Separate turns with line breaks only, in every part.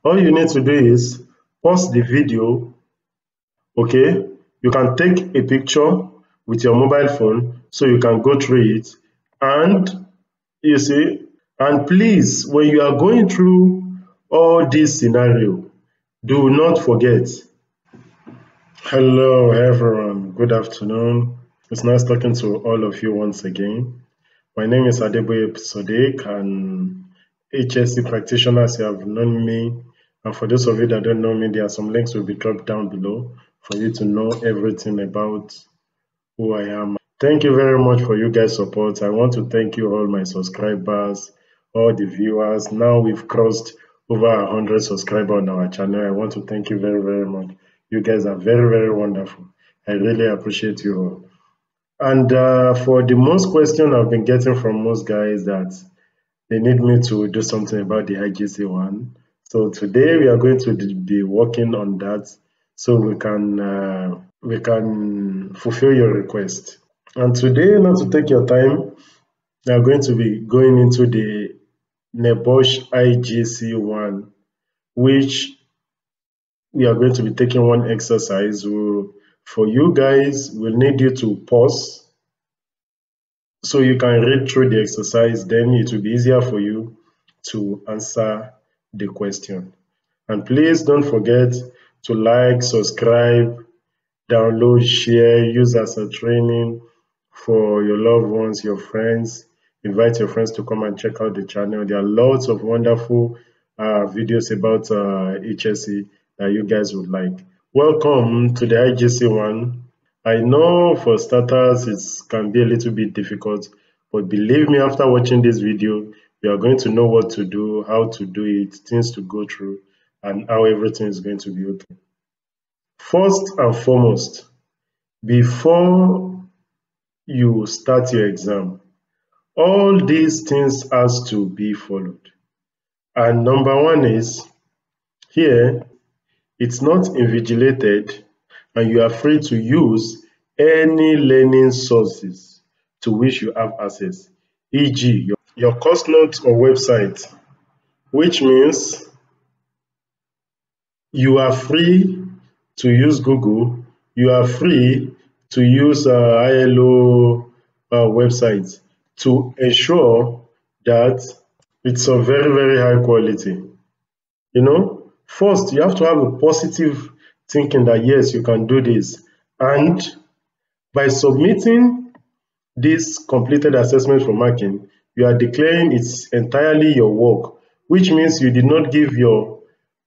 All you need to do is pause the video, okay? You can take a picture with your mobile phone so you can go through it. And you see, and please, when you are going through all this scenario, do not forget. Hello everyone, good afternoon. It's nice talking to all of you once again. My name is Adeboye Sodiq, and HSC practitioners, you have known me. And for those of you that don't know me, there are some links will be dropped down below for you to know everything about who I am. Thank you very much for you guys' support. I want to thank you all my subscribers, all the viewers. Now we've crossed over 100 subscribers on our channel. I want to thank you very, very much. You guys are very, very wonderful. I really appreciate you all. And for the most question I've been getting from most guys that they need me to do something about the IGC one. So today we are going to be working on that so we can fulfill your request. And today, not to take your time, we are going to be going into the NEBOSH IGC one, which we are going to be taking one exercise. For you guys, we'll need you to pause so you can read through the exercise. Then it will be easier for you to answer the question. And please don't forget to like, subscribe, download, share, use as a training for your loved ones, your friends. Invite your friends to come and check out the channel. There are lots of wonderful videos about HSC that you guys would like. Welcome to the IGC one. I know for starters it can be a little bit difficult, but believe me, after watching this video, you are going to know what to do, how to do it, things to go through, and how everything is going to be okay. First and foremost, before you start your exam, all these things has to be followed. And number one is, here, it's not invigilated and you are free to use any learning sources to which you have access, e.g. your course notes or website, which means you are free to use Google, you are free to use ILO websites to ensure that it's of very, very high quality. You know, first you have to have a positive thinking that yes, you can do this. And by submitting this completed assessment for marking, you are declaring it's entirely your work, which means you did not give your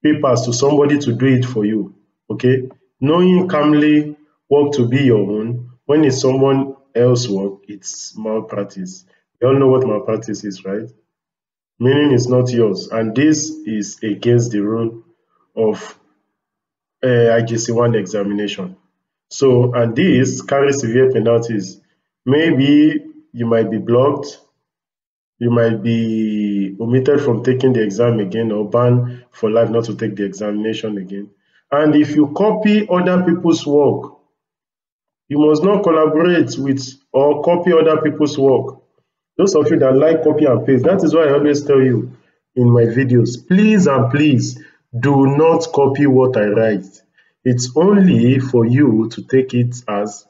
papers to somebody to do it for you. Okay, knowing calmly work to be your own, when it's someone else's work, it's malpractice. You all know what malpractice is, right? Meaning it's not yours, and this is against the rule of IGC1 examination. So, and this carries severe penalties. Maybe you might be blocked, you might be omitted from taking the exam again, or banned for life not to take the examination again. And if you copy other people's work, you must not collaborate with or copy other people's work. Those of you that like copy and paste, that is why I always tell you in my videos, please and please do not copy what I write. It's only for you to take it as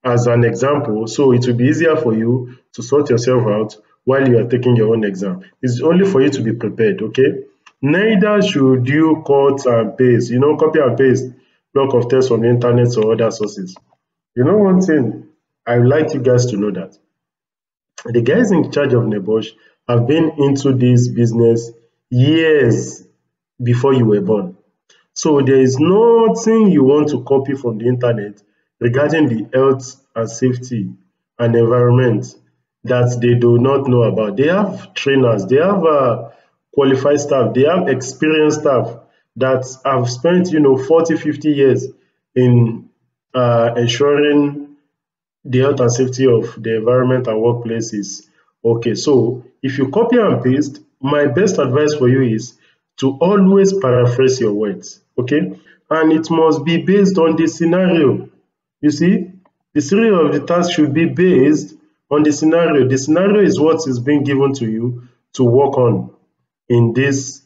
an example, so it will be easier for you to sort yourself out while you are taking your own exam. It's only for you to be prepared, okay? Neither should you cut and paste, you know, copy and paste block of text from the internet or other sources. You know one thing, I would like you guys to know that the guys in charge of NEBOSH have been into this business years before you were born. So there is nothing you want to copy from the internet regarding the health and safety and environment that they do not know about. They have trainers, they have qualified staff, they have experienced staff that have spent 40, 50 years in ensuring the health and safety of the environment and workplaces. Okay, so if you copy and paste, my best advice for you is to always paraphrase your words, okay? And it must be based on the scenario. You see, the scenario of the task should be based on the scenario. The scenario is what is being given to you to work on in this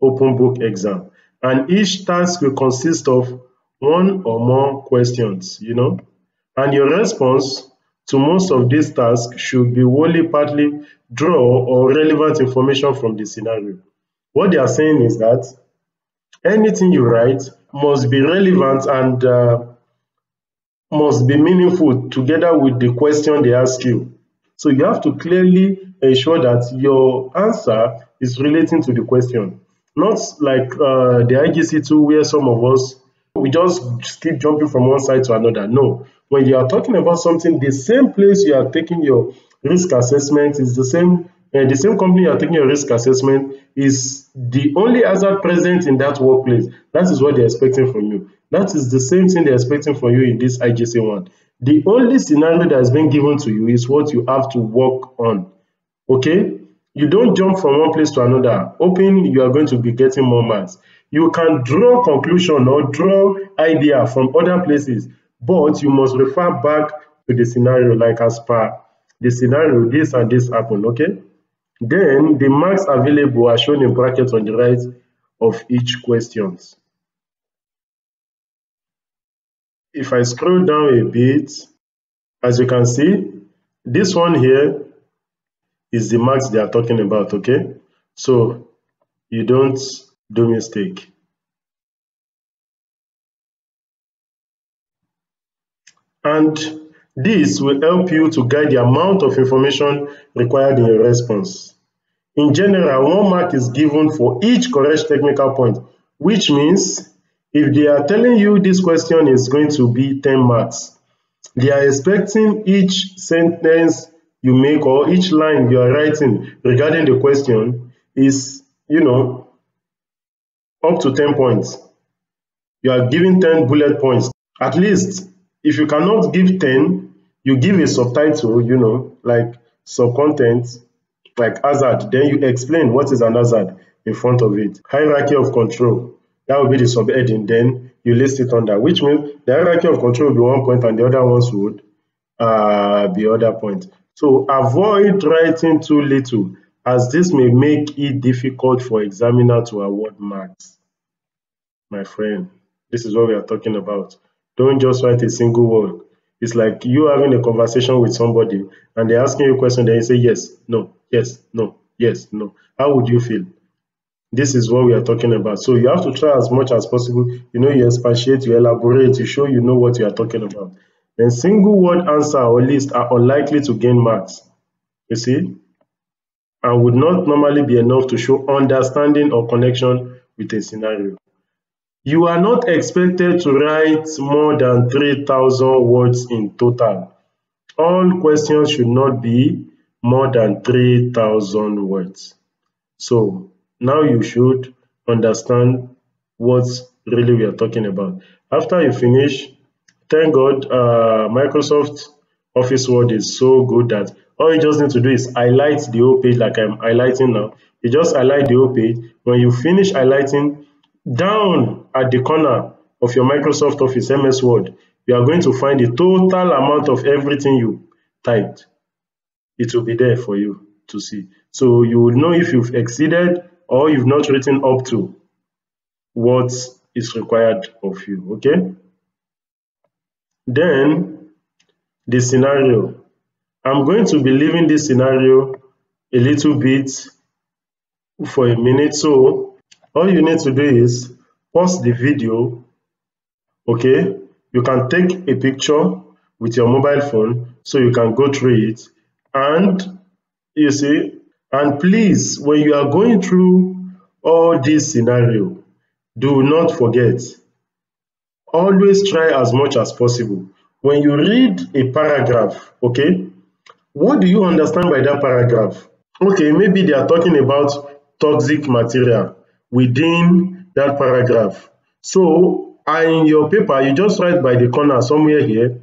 open book exam. and each task will consist of one or more questions, and your response to most of these tasks should be wholly, partly, draw or relevant information from the scenario. What they are saying is that anything you write must be relevant and must be meaningful together with the question they ask you. So you have to clearly ensure that your answer is relating to the question. Not like the IGC tool where some of us, we just keep jumping from one side to another. No. When you are talking about something, the same place you are taking your risk assessment is the same company you are taking your risk assessment is the only hazard present in that workplace. That is what they're expecting from you. That is the same thing they're expecting from you in this IGC one. The only scenario that has been given to you is what you have to work on. Okay? You don't jump from one place to another, hoping you are going to be getting more marks. You can draw conclusion or draw idea from other places, but you must refer back to the scenario, like as per the scenario, this and this happened, okay? Then the marks available are shown in brackets on the right of each questions. If I scroll down a bit, as you can see, this one here is the marks they are talking about, okay? So you don't do mistake. And this will help you to guide the amount of information required in your response. In general, 1 mark is given for each correct technical point, which means if they are telling you this question is going to be 10 marks, they are expecting each sentence you make or each line you are writing regarding the question is, up to 10 points. You are giving 10 bullet points. At least, if you cannot give 10, you give a subtitle, like sub-content, like hazard. Then you explain what is an hazard in front of it. Hierarchy of control. That will be the subheading. Then you list it under, which means the hierarchy of control will be 1 point and the other ones would be other points. So avoid writing too little, as this may make it difficult for examiner to award marks. My friend, this is what we are talking about. Don't just write a single word. It's like you having a conversation with somebody and they're asking you a question, then you say yes, no, yes, no, yes, no. How would you feel? This is what we are talking about. So you have to try as much as possible. You expatiate, you elaborate, you show you know what you are talking about. Then single word answer or list are unlikely to gain marks. You see? And would not normally be enough to show understanding or connection with a scenario. You are not expected to write more than 3,000 words in total. All questions should not be more than 3,000 words. So now you should understand what really we are talking about. After you finish, thank God, Microsoft Office Word is so good that all you just need to do is highlight the whole page like I'm highlighting now. You just highlight the whole page. When you finish highlighting, down at the corner of your Microsoft Office MS Word, you are going to find the total amount of everything you typed. It will be there for you to see. So you will know if you've exceeded or you've not written up to what is required of you, okay? Then the scenario. I'm going to be leaving this scenario a little bit for a minute. So all you need to do is pause the video, okay? You can take a picture with your mobile phone so you can go through it. And you see, and please, when you are going through all this scenario, do not forget, always try as much as possible. When you read a paragraph, okay, what do you understand by that paragraph? Okay, maybe they are talking about toxic material within that paragraph. So, in your paper, you just write by the corner somewhere here,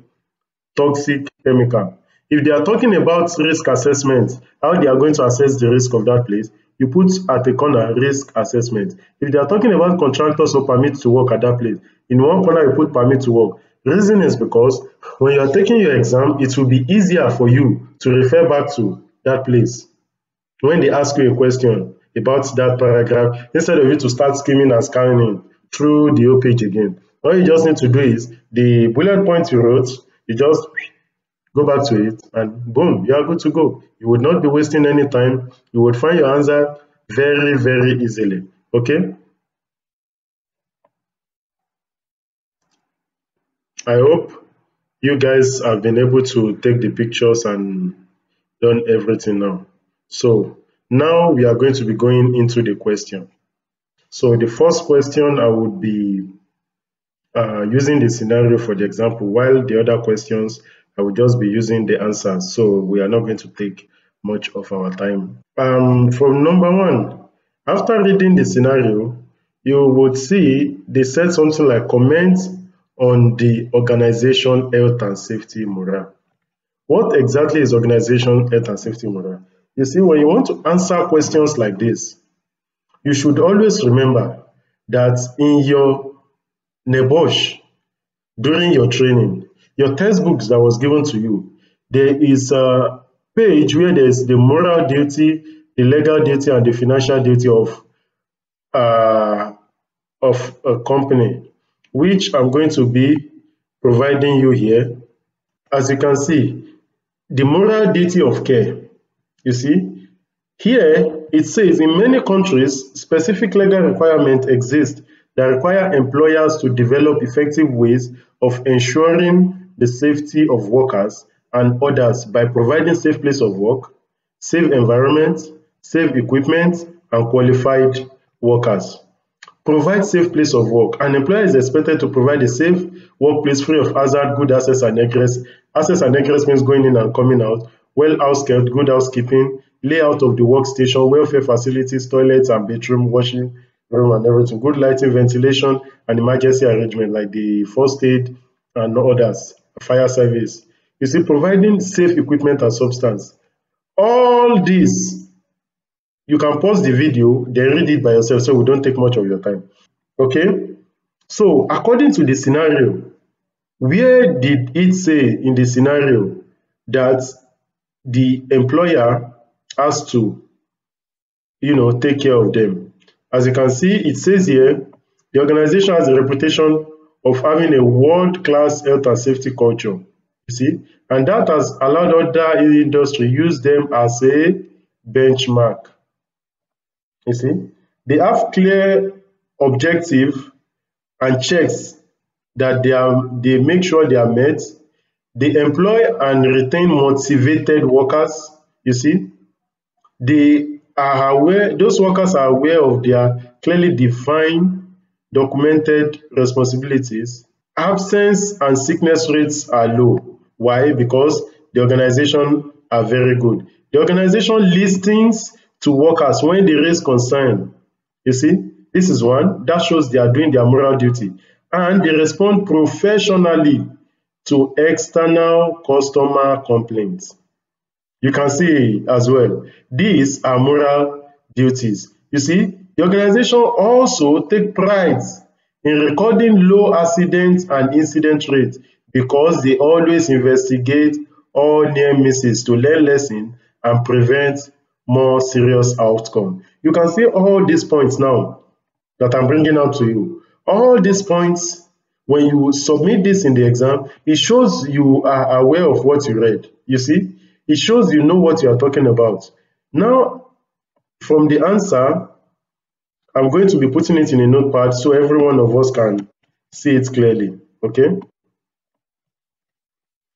toxic chemical. If they are talking about risk assessment, how they are going to assess the risk of that place, you put at the corner risk assessment. If they are talking about contractors or permit to work at that place, in one corner you put permit to work. Reason is because when you are taking your exam, it will be easier for you to refer back to that place when they ask you a question. about that paragraph instead of you to start skimming and scanning through the whole page again. All you just need to do is the bullet points you wrote, you just go back to it and boom, you are good to go. You would not be wasting any time. You would find your answer very, very easily. Okay? I hope you guys have been able to take the pictures and done everything now. So now we are going to be going into the question. So the first question I would be using the scenario for the example, while the other questions I will just be using the answers. So we are not going to take much of our time. From number one, after reading the scenario, you would see they said something like comment on the organization health and safety morale. What exactly is organization health and safety morale? You see, when you want to answer questions like this, you should always remember that in your NEBOSH, during your training, your textbooks that was given to you, there is a page where there's the moral duty, the legal duty, and the financial duty uh, of a company, which I'm going to be providing you here. As you can see, the moral duty of care, you see, here it says in many countries, specific legal requirements exist that require employers to develop effective ways of ensuring the safety of workers and others by providing safe place of work, safe environment, safe equipment, and qualified workers. Provide safe place of work. An employer is expected to provide a safe workplace free of hazard, good access and egress. Access and egress means going in and coming out, well house kept, good housekeeping, layout of the workstation, welfare facilities, toilets and bathroom, washing room and everything, good lighting, ventilation and emergency arrangement like the first aid and others, fire service. You see, providing safe equipment and substance. All these, you can pause the video, then read it by yourself so we don't take much of your time. Okay? So, according to the scenario, where did it say in the scenario that the employer has to, take care of them? As you can see, it says here, the organization has a reputation of having a world-class health and safety culture. You see, and that has allowed other industry use them as a benchmark. You see, they have clear objective and checks that they make sure they are met. They employ and retain motivated workers. You see, they are aware, those workers are aware of their clearly defined, documented responsibilities. Absence and sickness rates are low. Why? Because the organization are very good. The organization listens to workers when they raise concern. You see, this is one that shows they are doing their moral duty, and they respond professionally to external customer complaints. You can see as well, these are moral duties. You see, the organization also take pride in recording low accident and incident rate because they always investigate all near misses to learn lesson and prevent more serious outcome. You can see all these points now that I'm bringing out to you. All these points, when you submit this in the exam, it shows you are aware of what you read. You see, it shows you know what you are talking about. Now, from the answer, I'm going to be putting it in a notepad so every one of us can see it clearly. Okay?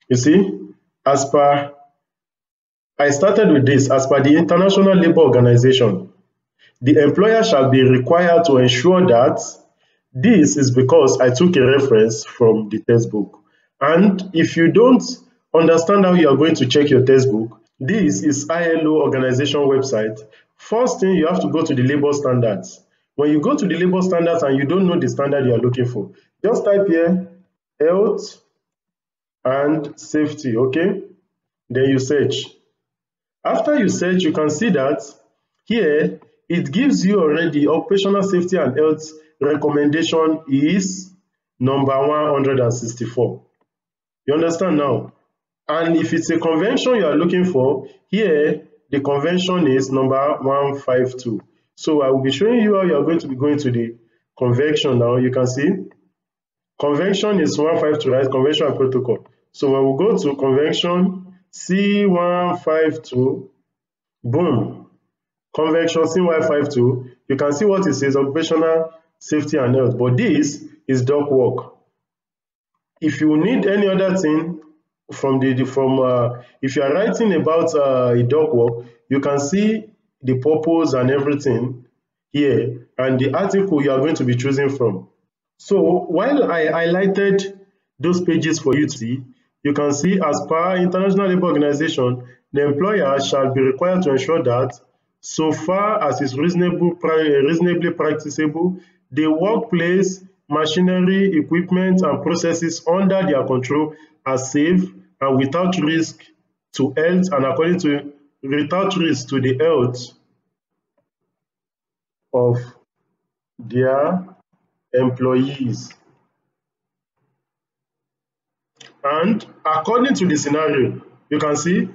You see, I started with this, as per the International Labour Organization, the employer shall be required to ensure that this is because I took a reference from the textbook. And if you don't understand how you are going to check your textbook, this is ILO organization website. First thing, you have to go to the labor standards. When you go to the labor standards and you don't know the standard you are looking for, just type here health and safety, okay? Then you search. After you search, you can see that here it gives you already occupational safety and health recommendation is number 164. You understand now? And if it's a convention you are looking for, here the convention is number 152. So I will be showing you how you are going to be going to the convention now. You can see convention is 152, right? Convention and protocol. So when we go to convention C152, boom, convention C152, you can see what it says, occupational safety and health, but this is dock work. If you need any other thing from if you are writing about a dock work, you can see the purpose and everything here and the article you are going to be choosing from. So while I highlighted those pages for you to see, you can see as per International Labour Organization, the employer shall be required to ensure that so far as is reasonably practicable, the workplace, machinery, equipment and processes under their control are safe and without risk to health and without risk to the health of their employees. And according to the scenario, you can see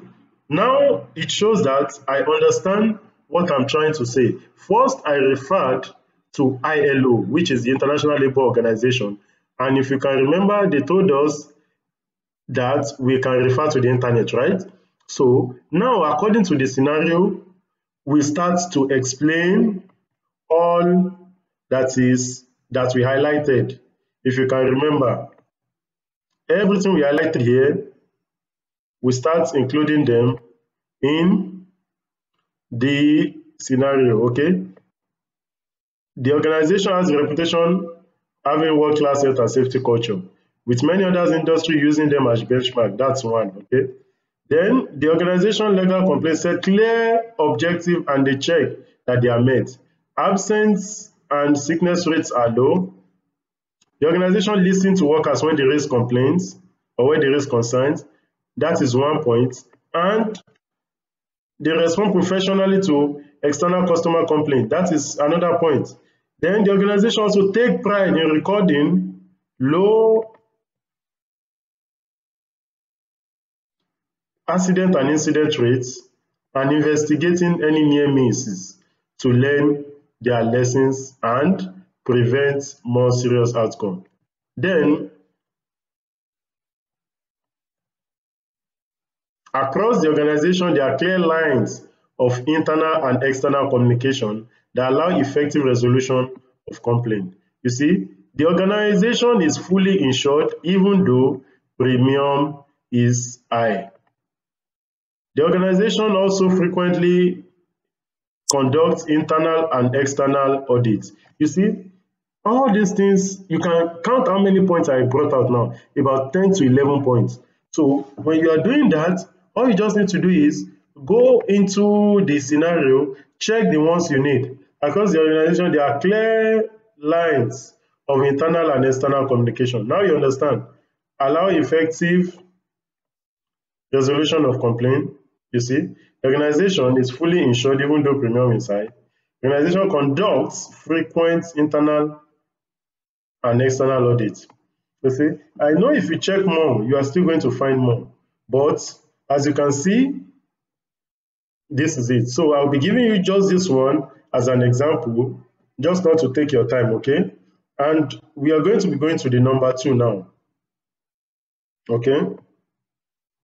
now it shows that I understand what I'm trying to say. First, I referred to ILO, which is the International Labour Organization. And if you can remember, they told us that we can refer to the internet, right? So now, according to the scenario, we start to explain all that we highlighted. If you can remember, everything we highlighted here, we start including them in the scenario, okay? The organization has a reputation having world-class health and safety culture, with many others industry using them as benchmark. That's one, okay? Then the organization legal complaints set clear objective and they check that they are met. Absence and sickness rates are low. The organization listens to workers when they raise complaints or when they raise concerns. That is one point. And they respond professionally to external customer complaints. That is another point. Then the organization also take pride in recording low accident and incident rates and investigating any near misses to learn their lessons and prevent more serious outcome. Then across the organization, there are clear lines of internal and external communication that allow effective resolution of complaint. You see, the organization is fully insured even though premium is high. The organization also frequently conducts internal and external audits. You see, all these things, you can count how many points I brought out now, about 10 to 11 points. So when you are doing that, all you just need to do is go into the scenario, check the ones you need. Across the organization, there are clear lines of internal and external communication. Now you understand. Allow effective resolution of complaint. You see, the organization is fully insured even though premium is high. The organization conducts frequent internal and external audits. You see, I know if you check more, you are still going to find more. But as you can see, this is it. So I'll be giving you just this one as an example, just not to take your time, okay? And we are going to be going to the number 2 now. Okay?